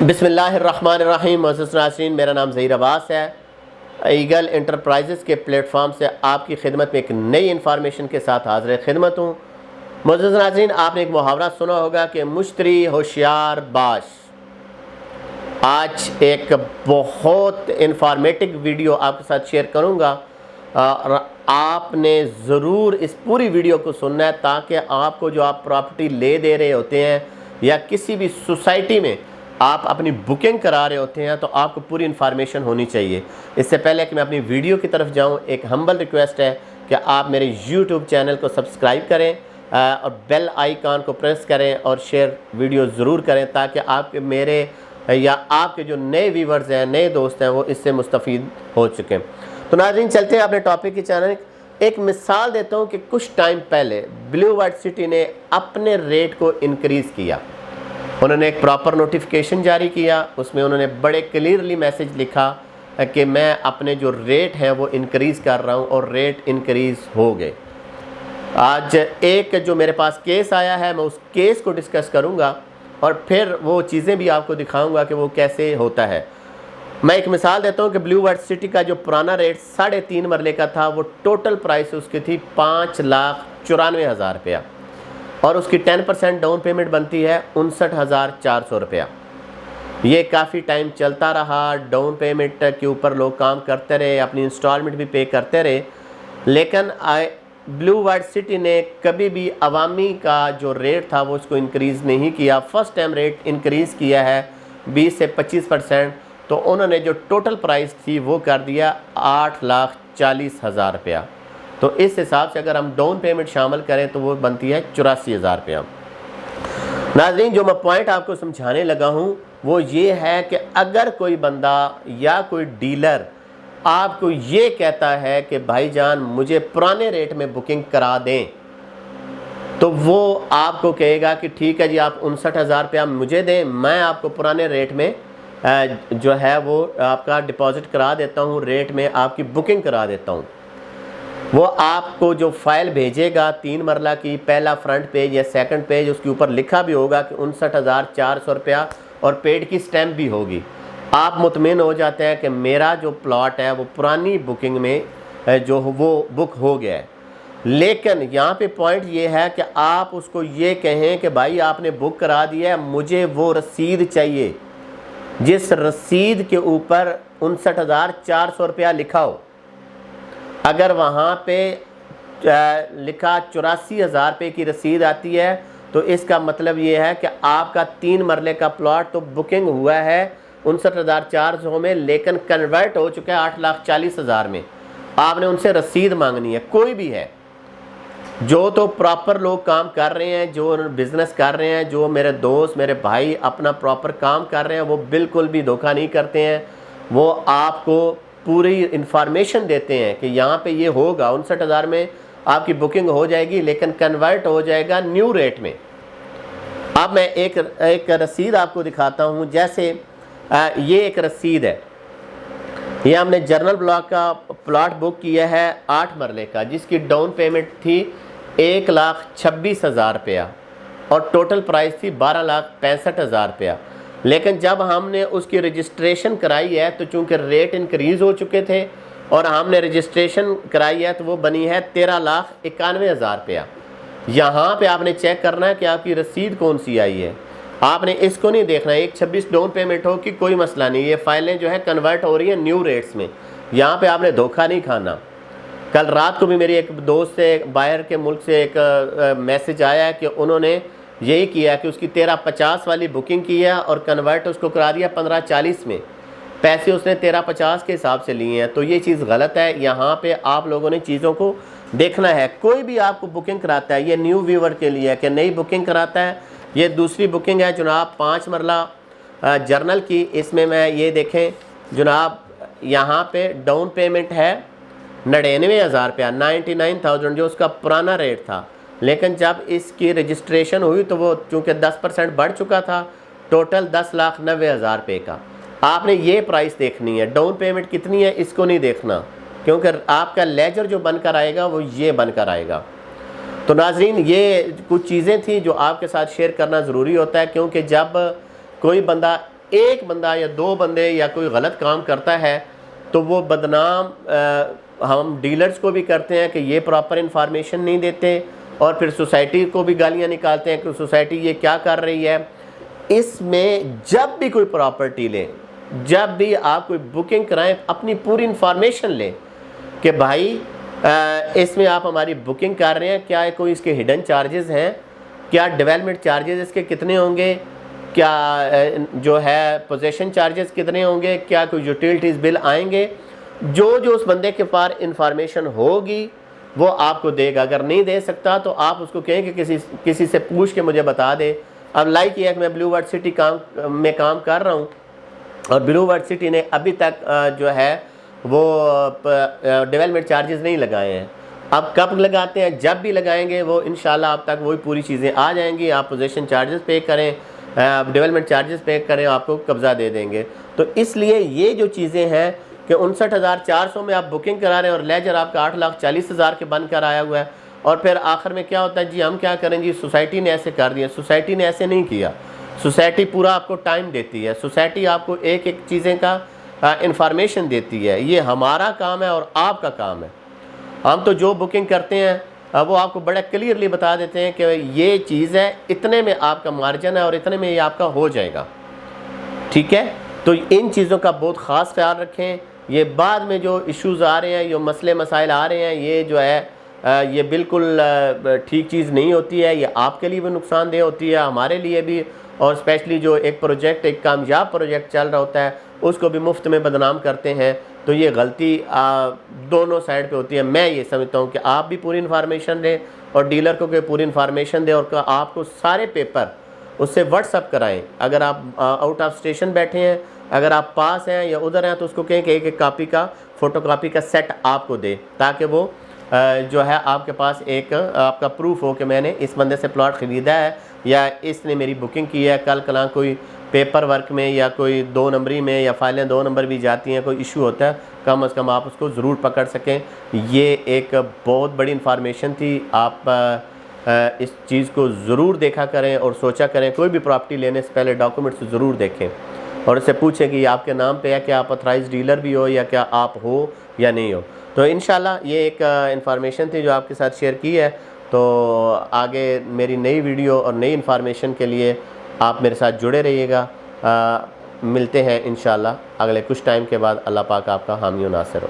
बिस्मिल्लाहिर्रहमानिर्रहीम। मोअज़्ज़ज़ नाज़रीन, मेरा नाम ज़हीर अब्बास है। ईगल एंटरप्राइजेज़ के प्लेटफॉर्म से आपकी खिदमत में एक नई इन्फॉर्मेशन के साथ हाज़िर खिदमत हूँ। मोअज़्ज़ज़ नाज़रीन, आपने एक मुहावरा सुना होगा कि मुश्तरी होशियार बाश। आज एक बहुत इन्फॉर्मेटिव वीडियो आपके साथ शेयर करूँगा और आपने ज़रूर इस पूरी वीडियो को सुनना है ताकि आपको जो आप प्रॉपर्टी ले दे रहे होते हैं या किसी भी सोसाइटी में आप अपनी बुकिंग करा रहे होते हैं तो आपको पूरी इन्फॉर्मेशन होनी चाहिए। इससे पहले कि मैं अपनी वीडियो की तरफ जाऊं, एक हम्बल रिक्वेस्ट है कि आप मेरे यूट्यूब चैनल को सब्सक्राइब करें और बेल आइकन को प्रेस करें और शेयर वीडियो ज़रूर करें ताकि आपके मेरे या आपके जो नए व्यूवर्स हैं, नए दोस्त हैं, वो इससे मुस्तफ़ीद हो चुके। तो नाज़रीन, चलते हैं अपने टॉपिक की चैनल। एक मिसाल देता हूँ कि कुछ टाइम पहले ब्लू वर्ल्ड सिटी ने अपने रेट को इंक्रीज़ किया। उन्होंने एक प्रॉपर नोटिफिकेशन जारी किया, उसमें उन्होंने बड़े क्लियरली मैसेज लिखा कि मैं अपने जो रेट हैं वो इंक्रीज़ कर रहा हूँ और रेट इंक्रीज़ हो गए। आज एक जो मेरे पास केस आया है, मैं उस केस को डिस्कस करूँगा और फिर वो चीज़ें भी आपको दिखाऊँगा कि वो कैसे होता है। मैं एक मिसाल देता हूँ कि ब्लू वर्ल्ड सिटी का जो पुराना रेट 3.5 मरले का था, वो टोटल प्राइस उसकी थी 5,94,000 रुपया और उसकी 10% डाउन पेमेंट बनती है 59,400 रुपया। ये काफ़ी टाइम चलता रहा, डाउन पेमेंट के ऊपर लोग काम करते रहे, अपनी इंस्टॉलमेंट भी पे करते रहे, लेकिन ब्लू वर्ल्ड सिटी ने कभी भी अवामी का जो रेट था वो उसको इंक्रीज़ नहीं किया। फर्स्ट टाइम रेट इंक्रीज़ किया है 20 से 25%, तो उन्होंने जो टोटल प्राइस थी वो कर दिया 8,40,000 रुपया। तो इस हिसाब से अगर हम डाउन पेमेंट शामिल करें तो वो बनती है 84,000 रुपया। नाज़रीन, जो मैं पॉइंट आपको समझाने लगा हूँ वो ये है कि अगर कोई बंदा या कोई डीलर आपको ये कहता है कि भाईजान मुझे पुराने रेट में बुकिंग करा दें, तो वो आपको कहेगा कि ठीक है जी, आप 59,000 रुपया मुझे दें, मैं आपको पुराने रेट में जो है वो आपका डिपॉजिट करा देता हूँ, रेट में आपकी बुकिंग करा देता हूँ। वो आपको जो फाइल भेजेगा 3 मरला की, पहला फ्रंट पेज या सेकंड पेज, उसके ऊपर लिखा भी होगा कि 59,400 रुपया और पेड की स्टैम्प भी होगी। आप मुतमिन हो जाते हैं कि मेरा जो प्लॉट है वो पुरानी बुकिंग में जो वो बुक हो गया है। लेकिन यहाँ पे पॉइंट ये है कि आप उसको ये कहें कि भाई आपने बुक करा दिया है, मुझे वो रसीद चाहिए जिस रसीद के ऊपर 59,400 रुपया लिखा हो। अगर वहाँ पे लिखा 84,000 रुपये की रसीद आती है तो इसका मतलब ये है कि आपका 3 मरले का प्लॉट तो बुकिंग हुआ है 59,400 में, लेकिन कन्वर्ट हो चुका है 8,40,000 में। आपने उनसे रसीद मांगनी है। कोई भी है जो तो प्रॉपर लोग काम कर रहे हैं, जो बिज़नेस कर रहे हैं, जो मेरे दोस्त मेरे भाई अपना प्रॉपर काम कर रहे हैं, वो बिल्कुल भी धोखा नहीं करते हैं। वो आपको पूरी इन्फॉर्मेशन देते हैं कि यहाँ पे ये होगा, 59,000 में आपकी बुकिंग हो जाएगी, लेकिन कन्वर्ट हो जाएगा न्यू रेट में। अब मैं एक रसीद आपको दिखाता हूँ। जैसे ये एक रसीद है, ये हमने जनरल ब्लॉक का प्लॉट बुक किया है 8 मरले का, जिसकी डाउन पेमेंट थी 1,26,000 रुपया और टोटल प्राइस थी 12,65,000 रुपया। लेकिन जब हमने उसकी रजिस्ट्रेशन कराई है तो चूंकि रेट इंक्रीज़ हो चुके थे और हमने रजिस्ट्रेशन कराई है तो वो बनी है 13,91,000 रुपया। यहाँ पे आपने चेक करना है कि आपकी रसीद कौन सी आई है। आपने इसको नहीं देखना है 1,26 डाउन पेमेंट हो कि कोई मसला नहीं, ये फाइलें जो है कन्वर्ट हो रही हैं न्यू रेट्स में। यहाँ पे आपने धोखा नहीं खाना। कल रात को भी मेरी एक दोस्त से बाहर के मुल्क से एक मैसेज आया है कि उन्होंने यही किया कि उसकी 13,50 वाली बुकिंग की है और कन्वर्ट उसको करा दिया 15,40 में। पैसे उसने 13,50 के हिसाब से लिए हैं। तो ये चीज़ गलत है। यहाँ पे आप लोगों ने चीज़ों को देखना है। कोई भी आपको बुकिंग कराता है, ये न्यू व्यूवर के लिए है कि नई बुकिंग कराता है। ये दूसरी बुकिंग है जनाब 5 मरला जर्नल की। इसमें मैं ये देखें जनाब, यहाँ पे डाउन पेमेंट है 99,000 रुपया, 99,000 जो उसका पुराना रेट था। लेकिन जब इसकी रजिस्ट्रेशन हुई तो वो चूँकि 10% बढ़ चुका था, टोटल 10,90,000 रुपये का। आपने ये प्राइस देखनी है। डाउन पेमेंट कितनी है इसको नहीं देखना, क्योंकि आपका लेजर जो बनकर आएगा वो ये बनकर आएगा। तो नाजरीन, ये कुछ चीज़ें थी जो आपके साथ शेयर करना ज़रूरी होता है, क्योंकि जब कोई बंदा एक बंदा या 2 बंदे या कोई गलत काम करता है तो वो बदनाम हम डीलर्स को भी करते हैं कि ये प्रॉपर इंफॉर्मेशन नहीं देते, और फिर सोसाइटी को भी गालियां निकालते हैं कि सोसाइटी ये क्या कर रही है। इसमें जब भी कोई प्रॉपर्टी लें, जब भी आप कोई बुकिंग कराएं, अपनी पूरी इंफॉर्मेशन लें कि भाई इसमें आप हमारी बुकिंग कर रहे हैं, क्या कोई इसके हिडन चार्जेस हैं, क्या डेवलपमेंट चार्जेस इसके कितने होंगे, क्या जो है पोजेशन चार्जेस कितने होंगे, क्या कोई यूटिलिटीज़ बिल आएंगे। जो उस बंदे के पास इंफॉर्मेशन होगी वो आपको देगा। अगर नहीं दे सकता तो आप उसको कहें कि किसी से पूछ के मुझे बता दे। अब लाइक ये है कि मैं ब्लू वर्ल्ड सिटी में काम कर रहा हूँ, और ब्लू वर्ल्ड सिटी ने अभी तक जो है वो डेवलपमेंट चार्जेस नहीं लगाए हैं। अब कब लगाते हैं? जब भी लगाएंगे वो इंशाल्लाह आप तक वही पूरी चीज़ें आ जाएंगी। आप पोजीशन चार्जेस पे करें, डेवलपमेंट चार्जेस पे करें, आपको कब्ज़ा दे देंगे। तो इसलिए ये जो चीज़ें हैं कि 59,400 में आप बुकिंग करा रहे हैं और लेजर आपका 8,40,000 के बन कर आया हुआ है, और फिर आखिर में क्या होता है जी हम क्या करें जी, सोसाइटी ने ऐसे कर दिया। सोसाइटी ने ऐसे नहीं किया। सोसाइटी पूरा आपको टाइम देती है, सोसाइटी आपको एक एक चीज़ें का इंफॉर्मेशन देती है। ये हमारा काम है और आपका काम है। हम तो जो बुकिंग करते हैं वो आपको बड़ा क्लियरली बता देते हैं कि ये चीज़ है, इतने में आपका मार्जिन है और इतने में ये आपका हो जाएगा। ठीक है, तो इन चीज़ों का बहुत ख़ास ख्याल रखें। ये बाद में जो इश्यूज़ आ रहे हैं, जो मसले मसाइल आ रहे हैं, ये जो है ये बिल्कुल ठीक चीज़ नहीं होती है। ये आपके लिए भी नुकसानदेह होती है, हमारे लिए भी, और स्पेशली जो एक प्रोजेक्ट, एक कामयाब प्रोजेक्ट चल रहा होता है उसको भी मुफ्त में बदनाम करते हैं। तो ये गलती दोनों साइड पे होती है। मैं ये समझता हूँ कि आप भी पूरी इन्फॉर्मेशन दें और डीलर को पूरी इन्फॉर्मेशन दें, और आपको सारे पेपर उससे व्हाट्सअप कराएं। अगर आप आउट ऑफ स्टेशन बैठे हैं, अगर आप पास हैं या उधर हैं, तो उसको कहें कि एक कापी का फ़ोटोकॉपी का सेट आपको दे, ताकि वो जो है आपके पास एक आपका प्रूफ हो कि मैंने इस बंदे से प्लॉट ख़रीदा है या इसने मेरी बुकिंग की है। कल कला कोई पेपर वर्क में या कोई 2 नंबरी में या फाइलें 2 नंबर भी जाती हैं, कोई इशू होता है, कम से कम आप उसको ज़रूर पकड़ सकें। ये एक बहुत बड़ी इंफॉर्मेशन थी। आप इस चीज़ को ज़रूर देखा करें और सोचा करें। कोई भी प्रॉपर्टी लेने से पहले डॉक्यूमेंट्स ज़रूर देखें और उससे पूछें कि ये आपके नाम पे है, क्या आप ऑथराइज्ड डीलर भी हो या क्या आप हो या नहीं हो। तो इंशाल्लाह ये एक इंफॉर्मेशन थी जो आपके साथ शेयर की है। तो आगे मेरी नई वीडियो और नई इंफॉर्मेशन के लिए आप मेरे साथ जुड़े रहिएगा। मिलते हैं इंशाल्लाह अगले कुछ टाइम के बाद। अल्लाह पाक आपका हामी और नासिर हो।